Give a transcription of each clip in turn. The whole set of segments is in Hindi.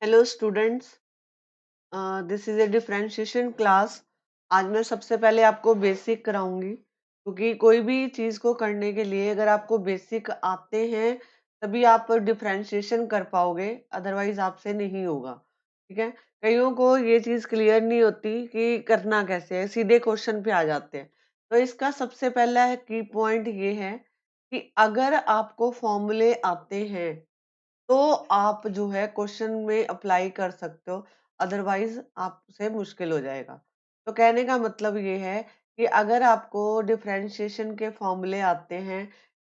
Hello students, this is A differentiation class. आज मैं सबसे पहले आपको बेसिक कराऊंगी, क्योंकि कोई भी चीज़ को करने के लिए अगर आपको बेसिक आते हैं तभी आप डिफरेंशिएशन कर पाओगे, अदरवाइज आपसे नहीं होगा। ठीक है। कईयों को ये चीज़ क्लियर नहीं होती कि करना कैसे है, सीधे क्वेश्चन पे आ जाते हैं। तो इसका सबसे पहला की पॉइंट ये है कि अगर आपको फॉर्मूले आते हैं तो आप जो है क्वेश्चन में अप्लाई कर सकते हो, अदरवाइज आपसे मुश्किल हो जाएगा। तो कहने का मतलब ये है कि अगर आपको डिफरेंशिएशन के फॉर्मूले आते हैं,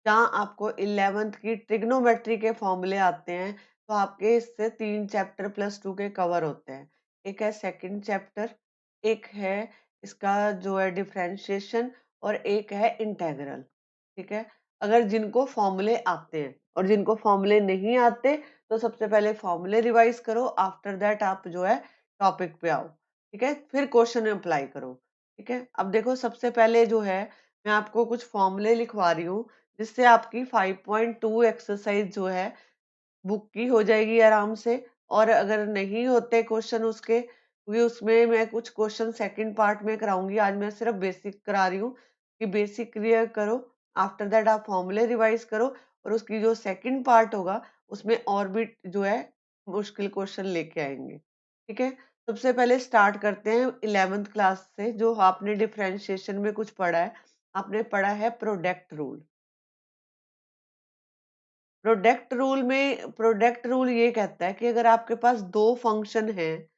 जहाँ आपको 11th की ट्रिग्नोमेट्री के फॉर्मूले आते हैं, तो आपके इससे 3 चैप्टर +2 के कवर होते हैं। एक है सेकंड चैप्टर, एक है इसका जो है डिफरेंशिएशन, और एक है इंटेग्रल। ठीक है। अगर जिनको फॉर्मूले आते हैं और जिनको फॉर्मूले नहीं आते, तो सबसे पहले फॉर्मूले रिवाइज करो, आफ्टर दैट आप जो है टॉपिक पे आओ। ठीक है, फिर क्वेश्चन में अप्लाई करो। ठीक है। अब देखो, सबसे पहले जो है मैं आपको कुछ फॉर्मूले लिखवा रही हूँ, जिससे आपकी 5.2 एक्सरसाइज जो है बुक की हो जाएगी आराम से। और अगर नहीं होते क्वेश्चन उसके, क्योंकि उसमें मैं कुछ क्वेश्चन सेकंड पार्ट में कराऊंगी, आज मैं सिर्फ बेसिक करा रही हूँ कि बेसिक क्लियर करो, आफ्टर दैट आप फॉर्मूले रिवाइज करो, और उसकी जो सेकंड पार्ट होगा उसमें और भी जो है मुश्किल क्वेश्चन लेके आएंगे। ठीक है। सबसे पहले स्टार्ट करते हैं 11th क्लास से, जो आपने डिफरेंशिएशन में कुछ पढ़ा है। आपने पढ़ा है प्रोडक्ट रूल। प्रोडक्ट रूल ये कहता है कि अगर आपके पास दो फंक्शन हैं,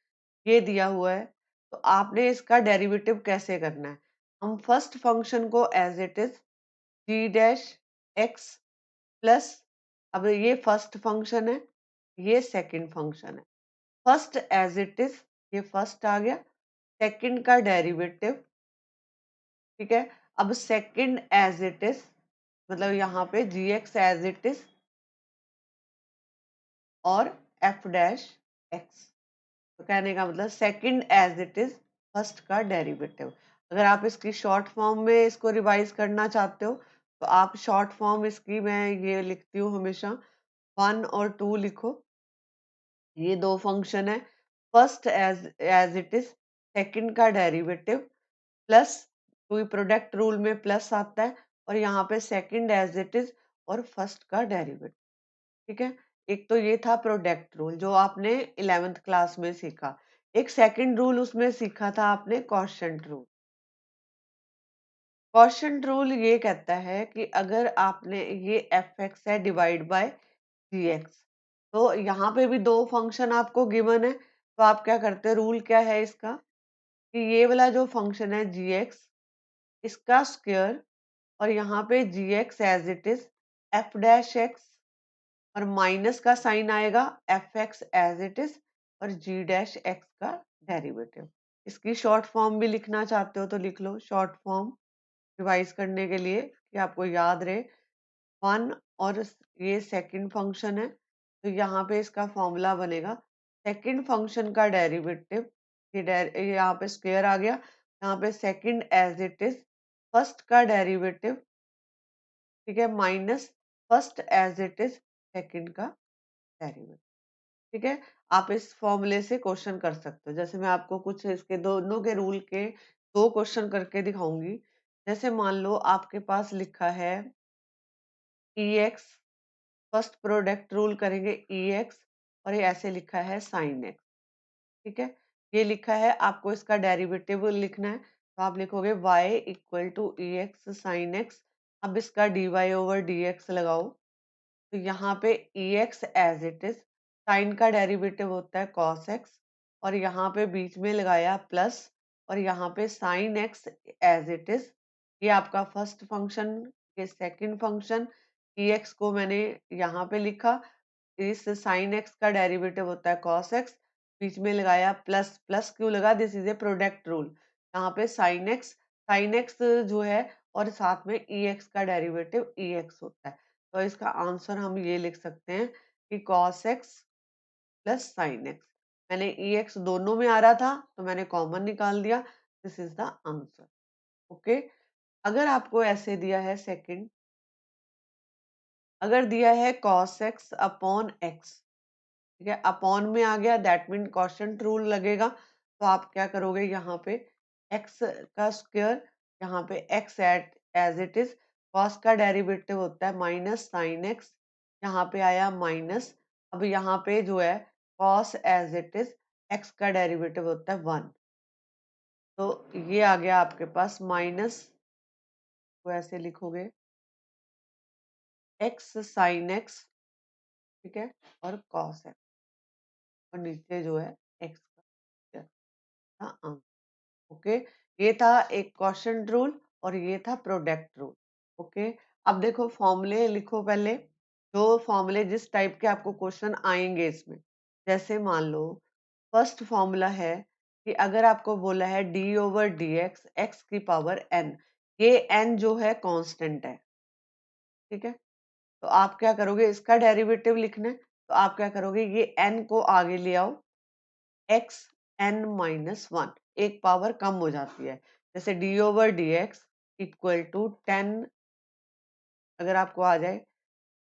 ये दिया हुआ है, तो आपने इसका डेरिवेटिव कैसे करना है। हम फर्स्ट फंक्शन को as it is g dash x plus, अब ये फर्स्ट फंक्शन है, ये सेकंड फंक्शन है। फर्स्ट एज इट इज, ये फर्स्ट आ गया, सेकंड का डेरिवेटिव। ठीक है। अब सेकंड एज इट इज, मतलब यहाँ पे g x as it is, और एफ डैश एक्स। तो कहने का मतलब second as it is, first का डेरिवेटिव। अगर आप इसकी शॉर्ट फॉर्म में इसको रिवाइज करना चाहते हो, तो आप शॉर्ट फॉर्म इसकी मैं ये लिखती हूँ हमेशा, 1 और 2 लिखो। ये दो फंक्शन है, first as as it is, second का डेरिवेटिव प्लस, कोई प्रोडक्ट रूल में प्लस आता है, और यहाँ पे सेकंड एज इट इज और फर्स्ट का डेरिवेटिव। ठीक है। एक तो ये था प्रोडक्ट रूल जो आपने 11th क्लास में सीखा। एक सेकंड रूल उसमें सीखा था आपने, क्वोशिएंट रूल। क्वोशिएंट रूल ये कहता है कि अगर आपने ये एफ एक्स है डिवाइड बाय जी एक्स, तो यहाँ पे भी दो फंक्शन आपको गिवन है, तो आप क्या करते हैं, रूल क्या है इसका, कि ये वाला जो फंक्शन है जी एक्स, इसका स्क्वायर, और यहाँ पे g x as it is, f dash x, और माइनस का साइन आएगा, f x as it is, और जी डैश एक्स का डेरिवेटिव। इसकी शॉर्ट फॉर्म भी लिखना चाहते हो तो लिख लो, शॉर्ट फॉर्म रिवाइज करने के लिए कि आपको याद रहे। 1 और ये सेकंड फंक्शन है, तो यहाँ पे इसका फॉर्मूला बनेगा सेकंड फंक्शन का डेरिवेटिव, ये यहाँ पे स्क्वायर आ गया, यहाँ पे second as it is, first का डेरिवेटिव, ठीक है, minus first as it is, second का डेरिवेटिव। ठीक है। आप इस फॉर्मूले से क्वेश्चन कर सकते हो। जैसे मैं आपको कुछ इसके दोनों के रूल के दो क्वेश्चन करके दिखाऊंगी। जैसे मान लो आपके पास लिखा है ई एक्स, फर्स्ट प्रोडक्ट रूल करेंगे ई एक्स, और ये ऐसे लिखा है साइन एक्स। ठीक है। ये लिखा है, आपको इसका डेरिवेटिव लिखना है, तो आप लिखोगे y equal to e x sine x. अब इसका d y over d x लगाओ, तो यहाँ पे e x as it is, sine का डेरिवेटिव होता है कॉस एक्स, और यहाँ पे बीच में लगाया प्लस, और यहाँ पे sine x as it is, ये आपका फर्स्ट फंक्शन, ये सेकंड फंक्शन, ई एक्स को मैंने यहाँ पे लिखा, इस साइन एक्स का डेरिवेटिव होता है कॉस एक्स, बीच में लगाया प्लस, प्लस क्यों लगा, this is A product rule. यहाँ पे साइन एक्स जो है, और साथ में ई एक्स का डेरिवेटिव ई एक्स होता है। तो इसका आंसर हम ये लिख सकते हैं कि cos x plus sine x. मैंने ई एक्स दोनों में आ रहा था, तो मैंने कॉमन निकाल दिया, this is the answer. Okay. अगर आपको ऐसे दिया है सेकंड, अगर दिया है cos x अपॉन x, ठीक है, अपॉन में आ गया दैट मीन क्वोशिएंट रूल लगेगा, तो आप क्या करोगे यहाँ पे x का स्क्वायर, यहाँ पे x at as it is, cos का डेरिवेटिव होता है माइनस साइन x, यहाँ पे आया माइनस, अब यहाँ पे जो है cos as it is x का डेरिवेटिव होता है 1, तो ये आ गया आपके पास माइनस, तो ऐसे लिखोगे x साइन x, ठीक है, और cos x, और नीचे जो है x का आंसर। ओके, ये था एक क्वोशिएंट रूल और ये था प्रोडक्ट रूल। ओके, अब देखो फॉर्मूले लिखो पहले, जो फॉर्मूले जिस टाइप के आपको क्वेश्चन आएंगे इसमें, जैसे मान लो फर्स्ट फॉर्मूला है कि अगर आपको बोला है D over d x x की पावर एन, ये एन जो है कांस्टेंट है, ठीक है, तो आप क्या करोगे, इसका डेरिवेटिव लिखना है, तो आप क्या करोगे, ये एन को आगे ले आओ, एक्स एन माइनस वन, एक पावर कम हो जाती है, जैसे d over d x equal to 10, अगर आपको आ जाए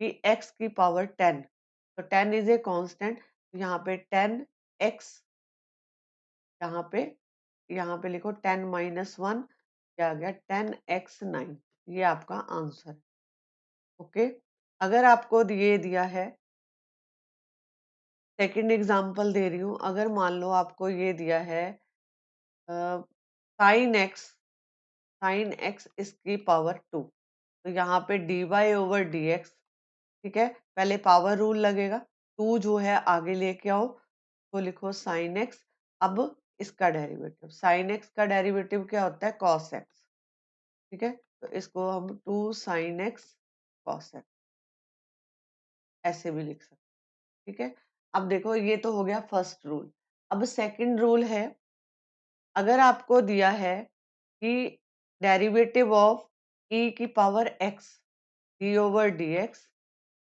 कि x की पावर 10, तो 10 इज ए कांस्टेंट, तो यहाँ पे 10x, यहाँ पे लिखो 10 माइनस वन, क्या आ गया 10x9, ये आपका आंसर है। ओके, अगर आपको ये दिया है, सेकंड एग्जांपल दे रही हूँ, अगर मान लो आपको ये दिया है साइन एक्स इसकी पावर 2, तो यहाँ पे d y over d x, ठीक है, पहले पावर रूल लगेगा, 2 जो है आगे लेके आओ, तो लिखो साइन एक्स, अब इसका डेरिवेटिव, साइन एक्स का डेरिवेटिव क्या होता है, कॉस एक्स, ठीक है, तो इसको हम 2 साइन एक्स कॉस एक्स ऐसे भी लिख सकते हैं, ठीक है। अब देखो ये तो हो गया फर्स्ट रूल, अब सेकंड रूल है, अगर आपको दिया है कि डेरिवेटिव ऑफ ई की power x D over d x,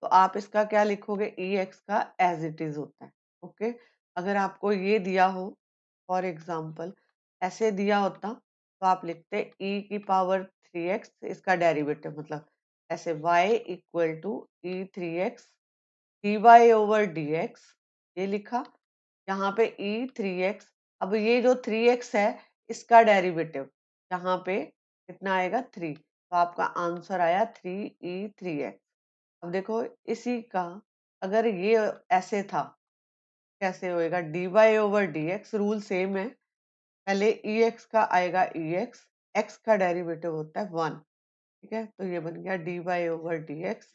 तो आप इसका क्या लिखोगे, ई एक्स का एज इट इज होता है। ओके, अगर आपको ये दिया हो, फॉर एग्जाम्पल ऐसे दिया होता, तो आप लिखते ई की पावर 3x, इसका डेरिवेटिव मतलब ऐसे y equal to e 3x d y over d x, ये लिखा, यहाँ पे ई 3x, अब ये जो 3x है इसका डेरिवेटिव, यहाँ पे कितना आएगा 3, तो आपका आंसर आया 3e3x। अब देखो इसी का, अगर ये ऐसे था, कैसे होएगा, d y over d x, rule same है, पहले ई एक्स का आएगा ई एक्स, एक्स का डेरिवेटिव होता है 1, ठीक है, तो ये बन गया d y over d x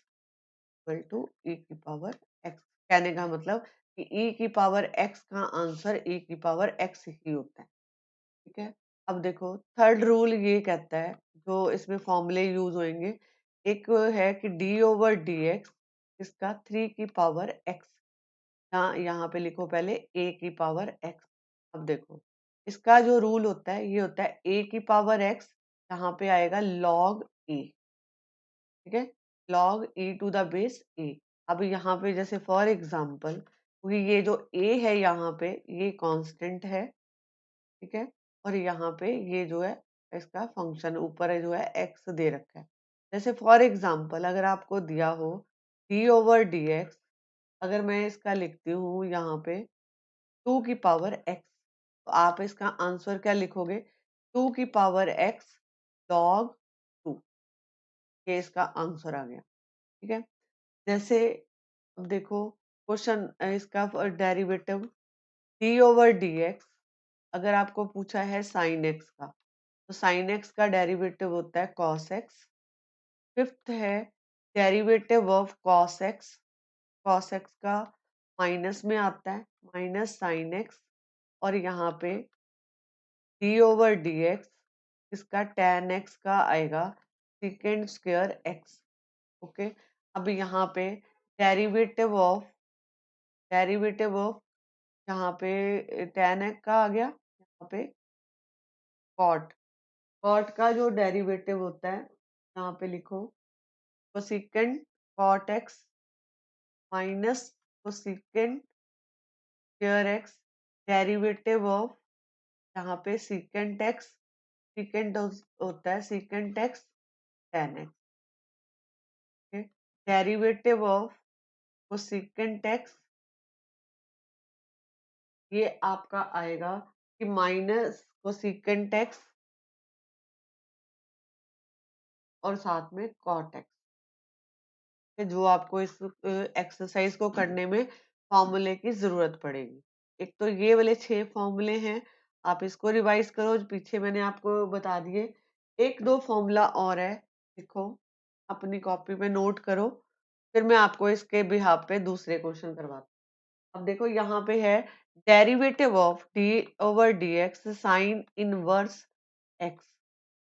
equal to e की पावर एक्स, कहने का मतलब कि ई की पावर एक्स का आंसर ई की पावर एक्स ही होता है, ठीक है। अब देखो थर्ड रूल ये कहता है, जो इसमें फॉर्मूले यूज होंगे, एक है कि डी ओवर डी एक्स, इसका 3 की पावर एक्स, यहाँ पे लिखो पहले a की पावर x, अब देखो इसका जो रूल होता है, ये होता है a की पावर x, यहाँ पे आएगा log a, ठीक है, log e to the base a। अब यहाँ पे जैसे फॉर एग्जांपल, क्योंकि ये जो a है यहाँ पे ये कांस्टेंट है, ठीक है, और यहाँ पे ये जो है इसका फंक्शन ऊपर है जो है x दे रखा है, जैसे फॉर एग्जांपल अगर आपको दिया हो d ओवर डी एक्स, अगर मैं इसका लिखती हूँ यहाँ पे 2 की पावर x, तो आप इसका आंसर क्या लिखोगे, 2 की पावर x log 2, ये इसका आंसर आ गया, ठीक है। जैसे अब देखो क्वेश्चन, इसका derivative d over d x, अगर आपको पूछा है साइन एक्स का, तो साइन एक्स का डेरिवेटिव होता है cos x, फिफ्थ है डेरिवेटिव ऑफ cos x का माइनस में आता है, माइनस साइन एक्स, और यहाँ पे डी ओवर डी एक्स, इसका tan x का आएगा सेकेंड स्क्वायर x। ओके, अब यहाँ पे डेरिवेटिव ऑफ यहाँ पे tan x का आ गया, यहाँ पे कॉट का जो डेरिवेटिव होता है, यहाँ पे लिखो cosecant cot x minus cosecant square x, derivative of यहाँ पे सेकेंड x, सेकेंड होता है secant x tan x, derivative of cosecant x ये आपका आएगा कि माइनस कोसेकेंट एक्स और साथ में कॉट एक्स, जो आपको इस एक्सरसाइज को करने में फॉर्मूले की जरूरत पड़ेगी। एक तो ये वाले 6 फॉर्मूले हैं, आप इसको रिवाइज करो जो पीछे मैंने आपको बता दिए। एक दो फॉर्मूला और है, लिखो अपनी कॉपी पे, नोट करो, फिर मैं आपको इसके बिहाफ पे दूसरे क्वेश्चन करवाती हूँ। अब देखो यहाँ पे है derivative of D over d x sine inverse x.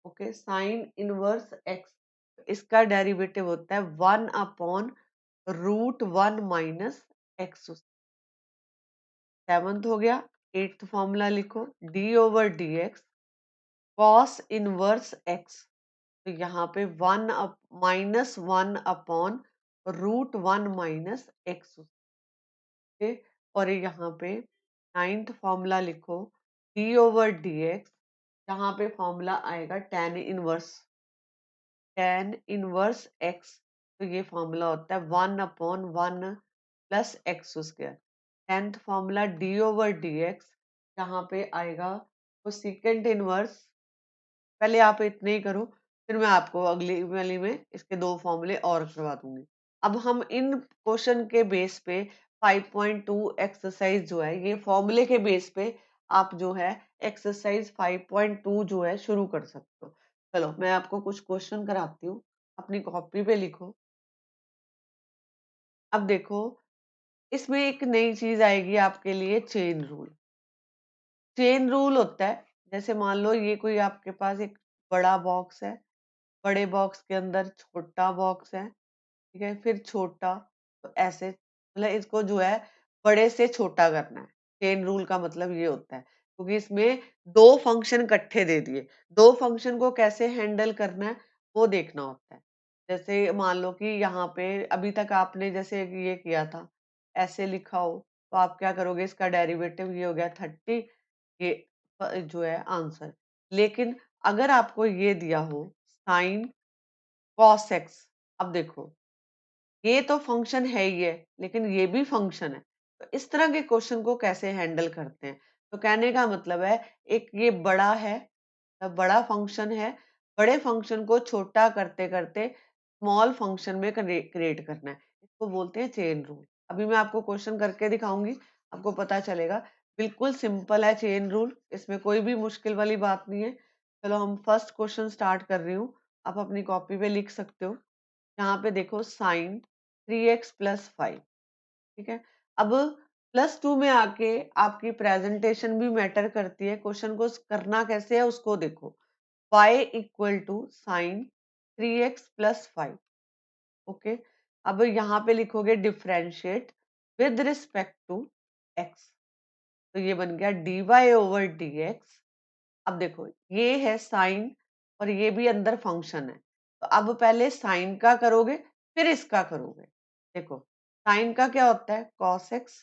Okay, sine inverse x, इसका डेरिवेटिव होता है 1/√1 - एक्स। सेवंथ हो गया। एट्थ फॉर्मूला लिखो, D over d x cos inverse x, तो यहाँ पे -1/√1 - एक्स। ओके, और यहाँ पे नाइन्थ फॉर्मूला लिखो, डी ओवर डी एक्स, यहाँ पे फॉर्मूला आएगा tan इनवर्स एक्स, तो ये फॉर्मूला होता है 1/1 + x²। Tenth formula D over d x, यहाँ पे आएगा तो सीकेंट इनवर्स, पहले आप इतने ही करो, फिर मैं आपको अगली वाली में इसके दो फॉर्मूले और करवा दूंगी। अब हम इन क्वेश्चन के बेस पे 5.2 एक्सरसाइज जो है, ये फॉर्मूले के बेस पे आप जो है एक्सरसाइज 5.2 जो है शुरू कर सकते हो। चलो मैं आपको कुछ क्वेश्चन कराती हूँ, अपनी कॉपी पे लिखो। अब देखो, इसमें एक नई चीज आएगी आपके लिए, चेन रूल। चेन रूल होता है, जैसे मान लो ये कोई आपके पास एक बड़ा बॉक्स है, बड़े बॉक्स के अंदर छोटा बॉक्स है, ठीक है, फिर छोटा, तो ऐसे मतलब इसको जो है बड़े से छोटा करना है। चेन रूल का मतलब ये होता है, क्योंकि इसमें दो फंक्शन इकट्ठे दे दिए, दो फंक्शन को कैसे हैंडल करना है वो देखना होता है। जैसे मान लो कि यहाँ पे अभी तक आपने जैसे ये किया था, ऐसे लिखा हो, तो आप क्या करोगे, इसका डेरिवेटिव ये हो गया 30, ये जो है आंसर। लेकिन अगर आपको ये दिया हो साइन कॉस एक्स, अब देखो ये तो फंक्शन है ही है, लेकिन ये भी फंक्शन है, तो इस तरह के क्वेश्चन को कैसे हैंडल करते हैं। तो कहने का मतलब है, एक ये बड़ा है, बड़ा फंक्शन है, बड़े फंक्शन को छोटा करते करते स्मॉल फंक्शन में क्रिएट करना है, इसको बोलते हैं चेन रूल। अभी मैं आपको क्वेश्चन करके दिखाऊंगी, आपको पता चलेगा। बिल्कुल सिंपल है चेन रूल, इसमें कोई भी मुश्किल वाली बात नहीं है। चलो हम फर्स्ट क्वेश्चन स्टार्ट कर रही हूँ, आप अपनी कॉपी पे लिख सकते हो। यहाँ पे देखो साइन 3x + 5, ठीक है। अब +2 में आके आपकी प्रेजेंटेशन भी मैटर करती है, क्वेश्चन को करना कैसे है उसको देखो। y = sin 3x + 5। ओके, अब यहाँ पे लिखोगे differentiate with respect to x, तो ये बन गया dy/dx। अब देखो ये है साइन और ये भी अंदर फंक्शन है, तो अब पहले साइन का करोगे फिर इसका करोगे। देखो साइन का क्या होता है, cos x,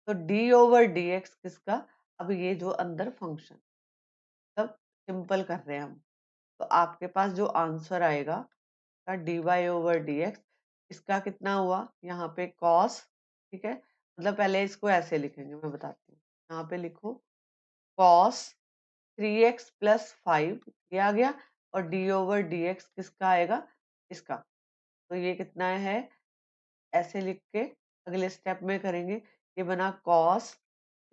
तो d/dx किसका, अब ये जो अंदर फंक्शन, तब सिंपल कर रहे हैं हम, तो आपके पास जो आंसर आएगा का dy/dx, इसका कितना हुआ, यहाँ पे cos, ठीक है, मतलब पहले इसको ऐसे लिखेंगे, मैं बताती हूँ। यहाँ पे लिखो cos 3x + 5, ये आ गया, और d/dx किसका आएगा, इसका, तो ये कितना है, ऐसे लिख के अगले स्टेप में करेंगे। ये बना cos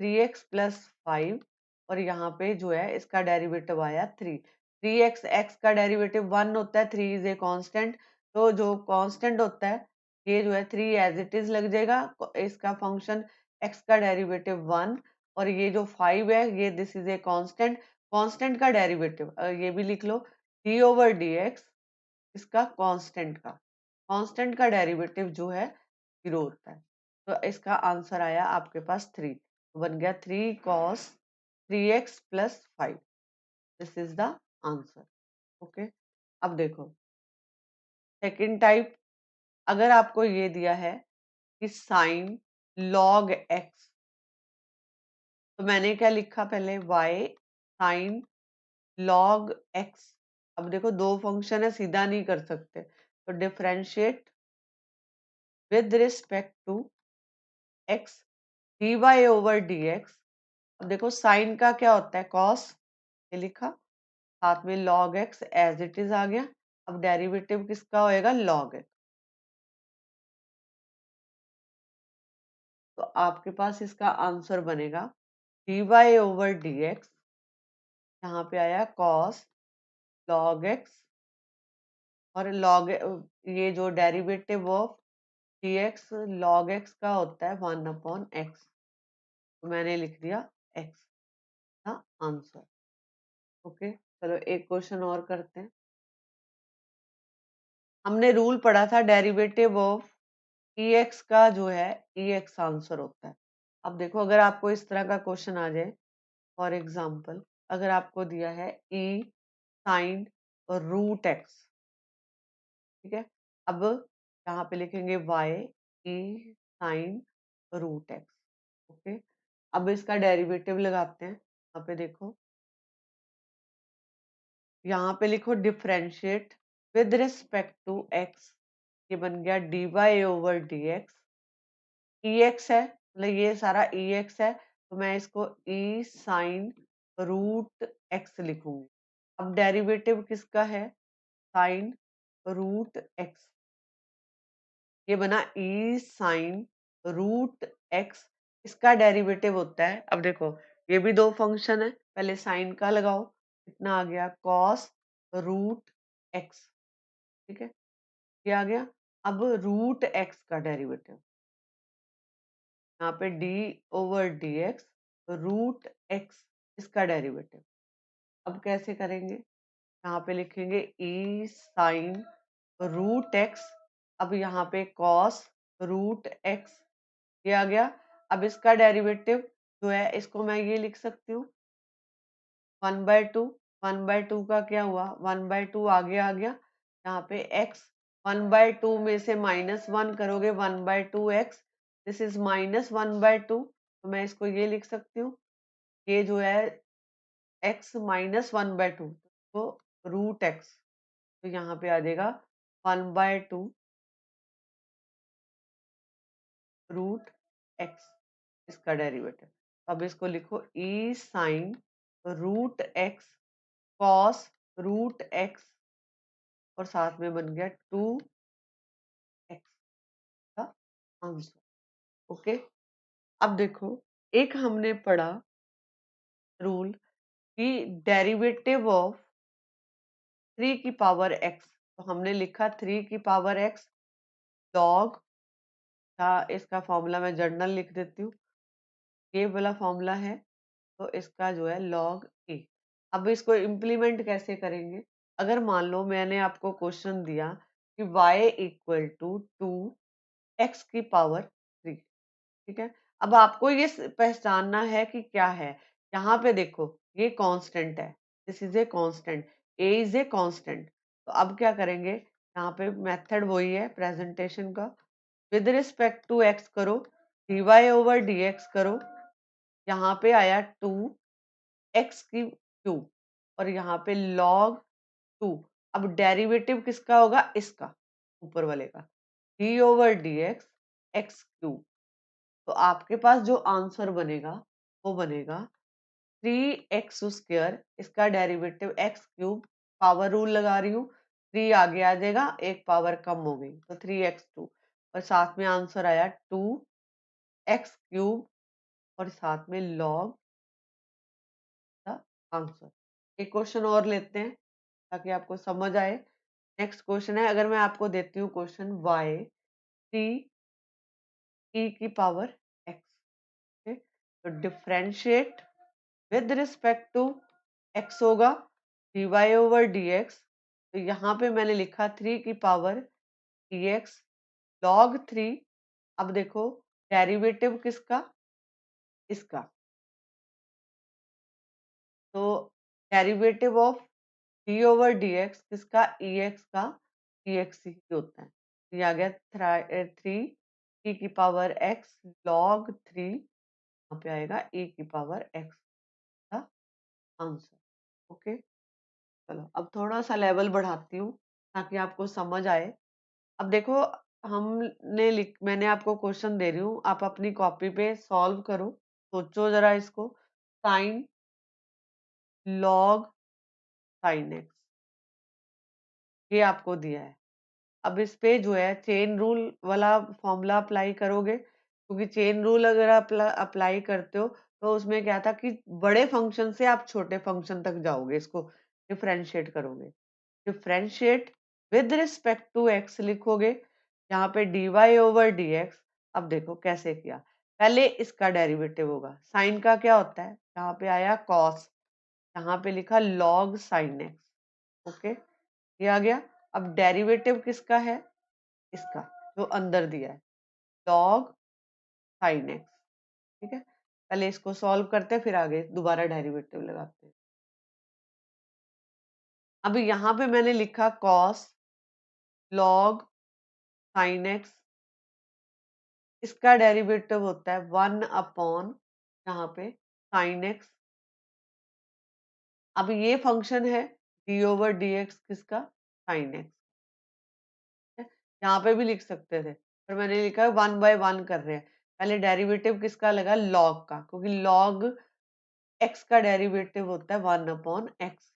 3x + 5, और यहाँ पे जो है इसका डेरिवेटिव आया 3। 3x, x का डेरिवेटिव 1 होता है, 3 इज ए कांस्टेंट, तो जो कांस्टेंट होता है ये जो है 3 एज इट इज लग जाएगा। इसका फंक्शन x का डेरिवेटिव 1, और ये जो 5 है ये this is a constant, constant का डेरिवेटिव ये भी लिख लो, d/dx इसका कांस्टेंट का डेरिवेटिव जो है 0 होता है। तो इसका आंसर आया आपके पास 3, बन गया 3 cos 3x + 5, this is the answer. Okay, अब देखो सेकंड टाइप, अगर आपको ये दिया है कि साइन log x, तो मैंने क्या लिखा पहले, y साइन log x। अब देखो दो फंक्शन है, सीधा नहीं कर सकते, तो differentiate with respect to x, d y over d x. अब देखो साइन का क्या होता है, कॉस, ये लिखा, साथ में log x as it is आ गया। अब डेरिवेटिव किसका होएगा, लॉग एक्स। तो आपके पास इसका आंसर बनेगा d y over d x, यहाँ पे आया कॉस लॉग एक्स, और लॉग ये जो derivative of d x log x का होता है 1/x, तो मैंने लिख दिया x का आंसर। ओके, चलो एक क्वेश्चन और करते हैं। हमने रूल पढ़ा था डेरिवेटिव ऑफ एक्स का जो है एक्स आंसर होता है। अब देखो अगर आपको इस तरह का क्वेश्चन आ जाए, फॉर एग्जांपल अगर आपको दिया है ई साइन रूट एक्स, ठीक है, अब यहाँ पे लिखेंगे y ई साइन रूट एक्स। ओके, अब इसका डेरिवेटिव लगाते हैं। यहाँ पे देखो, यहाँ पे लिखो differentiate with respect to x, ये बन गया d y over d x. E x है, मतलब ये सारा ई एक्स है, तो मैं इसको ई साइन रूट एक्स लिखूंगी। अब डेरिवेटिव किसका है, साइन रूट एक्स, ये बना ई साइन रूट एक्स, इसका डेरिवेटिव होता है। अब देखो ये भी दो फंक्शन है, पहले साइन का लगाओ, कितना आ गया, कॉस रूट एक्स, ठीक है, ये आ गया। अब रूट एक्स का डेरिवेटिव, यहाँ पे d over d x root x, इसका डेरिवेटिव। अब कैसे करेंगे, यहाँ पे लिखेंगे ई साइन रूट एक्स, अब यहाँ पे कॉस रूट एक्स, ये आ गया। अब इसका डेरिवेटिव जो है इसको मैं ये लिख सकती हूँ 1/2। 1/2 का क्या हुआ, 1/2 आगे आ गया, यहाँ पे x 1/2 में से -1 करोगे 1/2x, दिस इज -1/2, तो मैं इसको ये लिख सकती हूँ, ये जो है x -1/2, तो रूट एक्स, तो यहाँ पे आ जाएगा 1/2 रूट एक्स, इसका डेरिवेटिव। अब इसको लिखो e sine root x cos root x, और साथ में बन गया 2x का आंसर। ओके, अब देखो एक हमने पढ़ा रूल कि डेरिवेटिव ऑफ 3 की पावर x, तो हमने लिखा 3 की पावर x लॉग का, इसका फॉर्मूला मैं जर्नल लिख देती हूँ, ये वाला फॉर्मूला है, तो इसका जो है लॉग ए। अब इसको इम्प्लीमेंट कैसे करेंगे, अगर मान लो मैंने आपको क्वेश्चन दिया कि y इक्वल टू 2x की पावर 3, ठीक है, अब आपको ये पहचानना है कि क्या है। यहाँ पे देखो ये कांस्टेंट है, this is a constant, A is a constant, तो अब क्या करेंगे, यहाँ पे मेथड वही है प्रेजेंटेशन का, विद रिस्पेक्ट टू एक्स करो, d y over d x करो, यहाँ पे आया 2x की क्यूब, और यहाँ पे log 2, अब डेरिवेटिव किसका होगा, इसका, ऊपर वाले का, D over d x x cube, तो आपके पास जो आंसर बनेगा वो बनेगा 3x², इसका derivative x cube, power rule लगा रही हूँ, 3 आगे आ जाएगा, एक पावर कम हो गई, तो 3x2, और साथ में आंसर आया 2x³ और साथ में लॉग द आंसर। एक क्वेश्चन और लेते हैं ताकि आपको समझ आए। नेक्स्ट क्वेश्चन है, अगर मैं आपको देती हूँ क्वेश्चन y 3 की पावर x, तो differentiate with respect to x होगा d y over d x, तो यहाँ पे मैंने लिखा 3 की पावर dx log 3। अब देखो डेरिवेटिव किसका, इसका, तो derivative of D over d x किसका, ई एक्स का, ई एक्स ही होता है, ये आ गया 3 की पावर एक्स log 3, यहाँ पे आएगा e की पावर एक्स का आंसर। ओके, चलो अब थोड़ा सा लेवल बढ़ाती हूँ ताकि आपको समझ आए। अब देखो मैंने आपको क्वेश्चन दे रही हूँ, आप अपनी कॉपी पे सॉल्व करो, सोचो जरा इसको। साइन लॉग साइन एक्स, ये आपको दिया है। अब इस पे जो है चेन रूल वाला फॉर्मूला अप्लाई करोगे, क्योंकि चेन रूल अगर आप अप्लाई करते हो तो उसमें क्या था कि बड़े फंक्शन से आप छोटे फंक्शन तक जाओगे, इसको डिफरेंशिएट करोगे। Differentiate with respect to x लिखोगे, यहाँ पे d y over d x. अब देखो कैसे किया, पहले इसका डेरिवेटिव होगा, साइन का क्या होता है, यहाँ पे आया कॉस, यहाँ पे लिखा लॉग साइन एक्स। ओके, ये आ गया। अब डेरिवेटिव किसका है, इसका जो अंदर दिया है, लॉग साइन एक्स। ठीक है, पहले इसको सॉल्व करते हैं, फिर आगे दोबारा डेरिवेटिव लगाते हैं। अभी यहाँ पे मैंने लिखा कॉस लॉग साइन एक्स, इसका डेरिवेटिव होता है 1 अपॉन यहाँ पे साइन एक्स। अब ये फंक्शन है डी ओवर डी एक्स किसका, साइन एक्स। यहाँ पे भी लिख सकते थे, पर मैंने लिखा 1/1 कर रहे हैं। पहले डेरिवेटिव किसका लगा, लॉग का, क्योंकि लॉग एक्स का डेरिवेटिव होता है 1/x।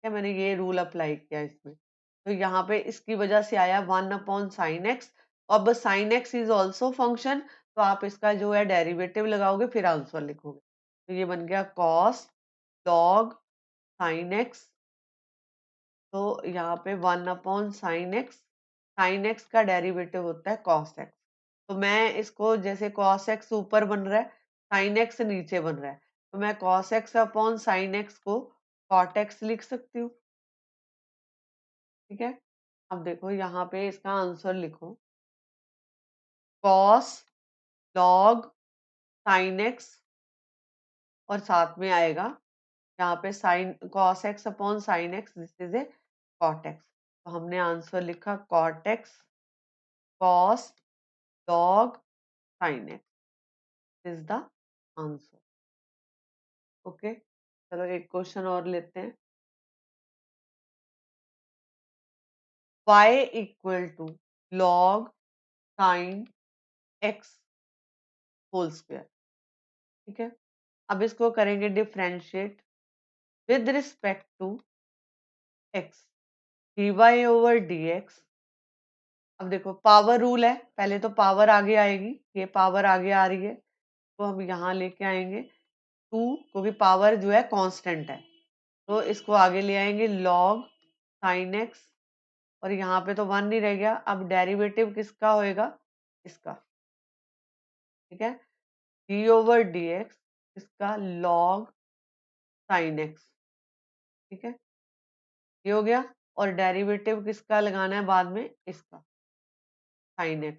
है, मैंने ये रूल अप्लाई किया इसमें, तो यहाँ पे इसकी वजह से आया 1/sin x। अब sin x is also function, तो आप इसका जो है डेरिवेटिव लगाओगे, फिर आंसर लिखोगे, तो ये बन गया cos log sin x। तो यहाँ पे 1/sin x, sin x का डेरिवेटिव होता है cos x। तो मैं इसको जैसे cos x ऊपर बन रहा है, sin x नीचे बन रहा है, तो मैं cos x upon sin x को cot x लिख सकती हूँ। ठीक है, अब देखो यहाँ पे इसका आंसर लिखो, cos log sin x, और साथ में आएगा यहाँ पे sine cos x upon sin x, this is a cot x। तो हमने आंसर लिखा cot x cos log sin x is the answer. Okay, चलो एक क्वेश्चन और लेते हैं। y equal to log sin x whole square. ठीक है, अब इसको करेंगे differentiate with respect to x, dy over dx। अब देखो पावर रूल है, पहले तो पावर आगे आएगी, ये पावर आगे आ रही है, तो हम यहाँ लेके आएंगे 2, क्योंकि पावर जो है कांस्टेंट है, तो इसको आगे ले आएंगे log sin x, और यहाँ पे तो 1 नहीं रह गया। अब डेरिवेटिव किसका होएगा, इसका। ठीक है, डी ओवर डी एक्स, इसका log sin x। ठीक है, ये हो गया, और डेरिवेटिव किसका लगाना है बाद में, इसका sin x।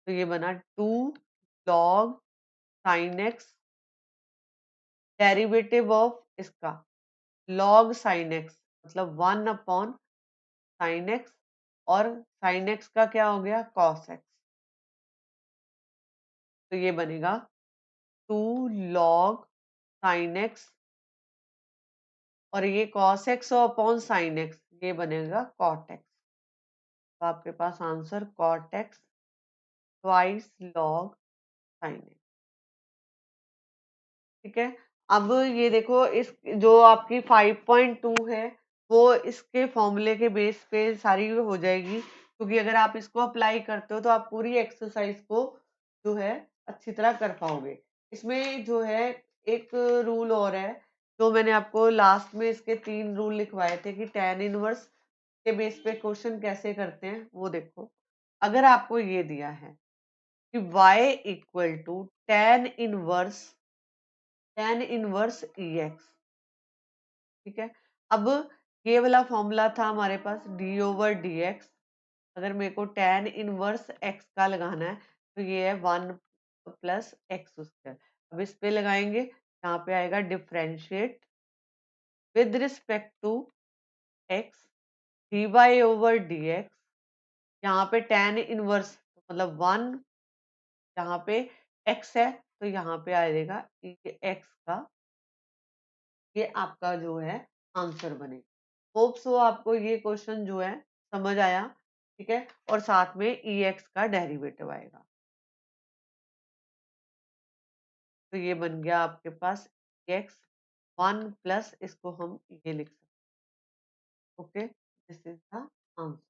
तो ये बना 2 log sin x, derivative of इसका log sin x, मतलब 1/sin x, और sin x का क्या हो गया, cos x। तो ये बनेगा 2 log sin x, और ये cos x और अपॉन sin x, ये बनेगा cot x। तो आपके पास answer cot x twice log sin x। ठीक है, अब ये देखो, इस जो आपकी 5.2 है, वो इसके फॉर्मूले के बेस पे सारी हो जाएगी, क्योंकि अगर आप इसको अप्लाई करते हो तो आप पूरी एक्सरसाइज को जो है अच्छी तरह कर पाओगे। इसमें जो है एक रूल और है, जो मैंने आपको लास्ट में इसके 3 रूल लिखवाए थे कि tan इनवर्स के बेस पे क्वेश्चन कैसे करते हैं, वो देखो। अगर आपको ये दिया है कि y equal to tan inverse EX। ठीक है, अब ये वाला फॉर्मूला था हमारे पास डी ओवर डी एक्स। अगर मेरे को tan इनवर्स x का लगाना है, तो ये है 1 + x²। अब इस पे लगाएंगे, यहाँ पे आएगा differentiate with respect to x, d y over d x. यहाँ पे tan इनवर्स मतलब 1, यहाँ पे x है, तो यहाँ पे आएगा x का, ये आपका जो है आंसर बनेगा। होप सो आपको ये क्वेश्चन जो है समझ आया। ठीक है, और साथ में EX का डेरिवेटिव आएगा। तो ये बन गया आपके पास EX 1 प्लस इसको हम ये लिख सकते हैं। Okay, this is the answer.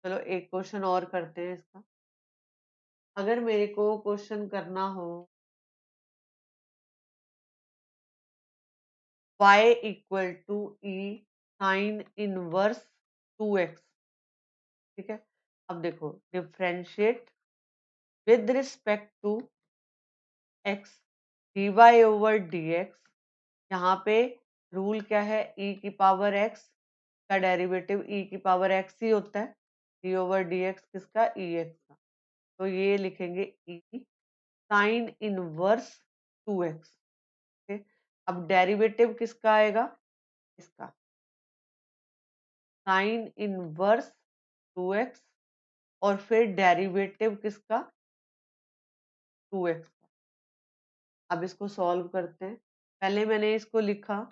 चलो एक क्वेश्चन और करते हैं इसका। अगर मेरे को क्वेश्चन करना हो y equal to E sine inverse 2x, ठीक है। अब देखो, differentiate with respect to x dy over dx। यहाँ पे रूल क्या है, e की पावर x का डेरिवेटिव e की पावर x ही होता है। d ओवर dx किसका, ex का। तो ये लिखेंगे e साइन इनवर्स 2x। ठीक, अब डेरिवेटिव किसका आएगा, इसका साइन इनवर्स 2x, और फिर डेरिवेटिव किसका, 2x का। अब इसको सॉल्व करते हैं। पहले मैंने इसको लिखा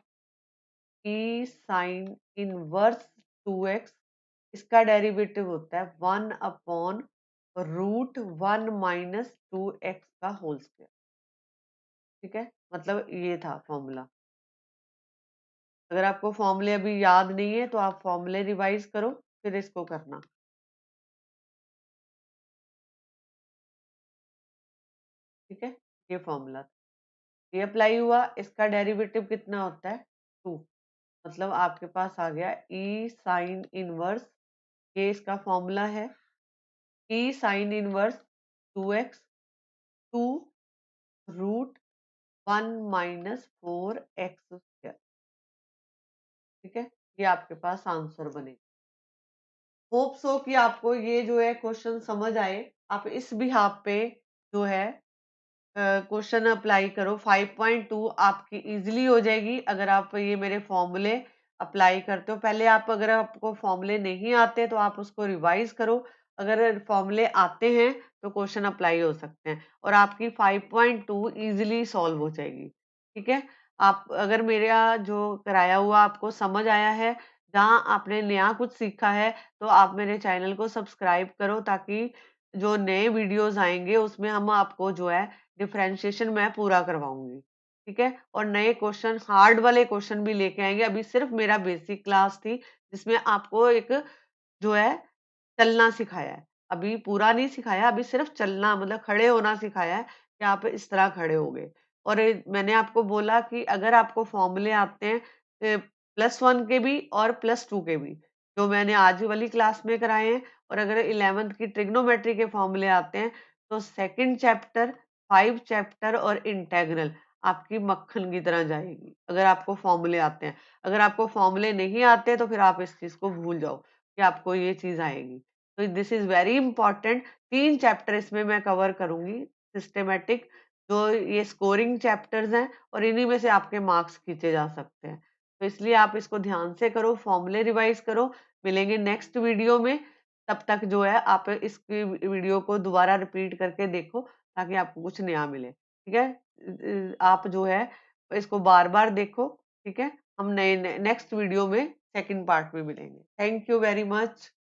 ई साइन इनवर्स 2x, इसका डेरिवेटिव होता है 1/√1 - 2x का होल स्क्वायर। ठीक है, मतलब ये था फॉर्मूला। अगर आपको फॉर्मूले अभी याद नहीं है तो आप फॉर्मूले रिवाइज करो, फिर इसको करना। ठीक है, ये फॉर्मूला ये अप्लाई हुआ। इसका डेरिवेटिव कितना होता है, 2। मतलब आपके पास आ गया ई साइन इनवर्स, ये इसका फॉर्मूला है, ई साइन इनवर्स 2x 2√1 - 4x²। ठीक है, ये आपके पास आंसर बनेगा। होप सो कि आपको ये जो है क्वेश्चन समझ आए। आप इस बिहाफ पे जो है क्वेश्चन अप्लाई करो। 5.2 आपकी इजीली हो जाएगी अगर आप ये मेरे फॉर्मूले अप्लाई करते हो। पहले आप, अगर आपको फॉर्मूले नहीं आते तो आप उसको रिवाइज करो। अगर फॉर्मूले आते हैं तो क्वेश्चन अप्लाई हो सकते हैं और आपकी 5.2 इजीली सॉल्व हो जाएगी। ठीक है, आप अगर मेरा जो कराया हुआ आपको समझ आया है, जहाँ आपने नया कुछ सीखा है, तो आप मेरे चैनल को सब्सक्राइब करो, ताकि जो नए वीडियोस आएंगे उसमें हम आपको जो है डिफरेंशिएशन मैं पूरा करवाऊंगी। ठीक है, और नए क्वेश्चन, हार्ड वाले क्वेश्चन भी लेके आएंगे। अभी सिर्फ मेरा बेसिक क्लास थी जिसमें आपको एक जो है चलना सिखाया है। अभी पूरा नहीं सिखाया, अभी सिर्फ चलना, मतलब खड़े होना सिखाया है कि आप इस तरह खड़े हो गए। और मैंने आपको बोला कि अगर आपको फॉर्मूले आते हैं +1 के भी और +2 के भी, जो मैंने आज वाली क्लास में कराए हैं, और अगर 11th की ट्रिग्नोमेट्री के फॉर्मूले आते हैं, तो सेकंड चैप्टर, 5 चैप्टर और इंटेग्रल आपकी मक्खन की तरह जाएगी, अगर आपको फॉर्मूले आते हैं। अगर आपको फॉर्मूले नहीं आते तो फिर आप इस चीज को भूल जाओ कि आपको ये चीज आएगी। तो this is very important. 3 chapter इसमें मैं कवर करूंगी, सिस्टमेटिक, जो ये स्कोरिंग चैप्टर्स हैं, और इन्हीं में से आपके मार्क्स खींचे जा सकते हैं। तो इसलिए आप इसको ध्यान से करो, फॉर्मूले रिवाइज करो। मिलेंगे नेक्स्ट वीडियो में। तब तक जो है आप इसकी वीडियो को दोबारा रिपीट करके देखो, ताकि आपको कुछ नया मिले। ठीक है, आप जो है इसको बार बार देखो। ठीक है, हम नए नेक्स्ट वीडियो में सेकंड पार्ट में मिलेंगे। Thank you very much.